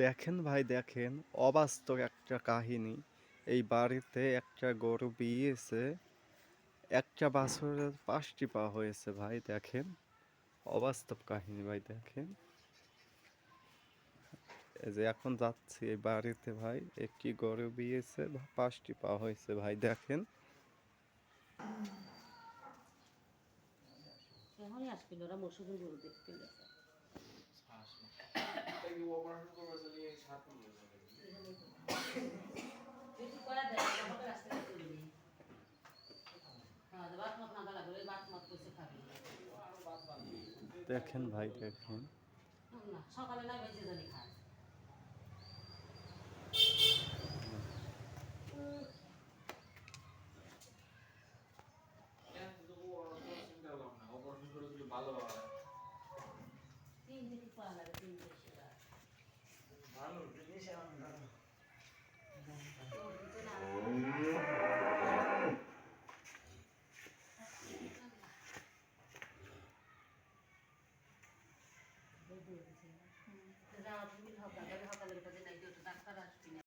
দেখেন ভাই দেখেন, অবাস্তব একটা কাহিনী। এই বাড়িতে একটা গরু বিয়েছে, একটা বাছুরের 5টি পা হয়েছে ভাই দেখেন। অবাস্তব কাহিনী ভাই দেখেন। এই যে এখন যাচ্ছি এই বাড়িতে ভাই, একটি গরু বিয়েছে, 5টি পা হয়েছে ভাই দেখেন। এখনই আসছিল ওরা মসুদের গরু দেখতে গেছে। বেশি করা দেয় আমাকে রাস্তায় চলবি। হ্যাঁ বাত মত না গালা বলে বাত মত কইছে খাবি। দেখেন ভাই দেখেন। না সকালে না ভেজে জানি খায়। তিন দিন পড়া লাগে 3 টাকা। ভালো জিনিস আমার ভালো। যাওয়া তুমি হকালে হকালের কাছে নাই তো ডাক্তার আসবি না।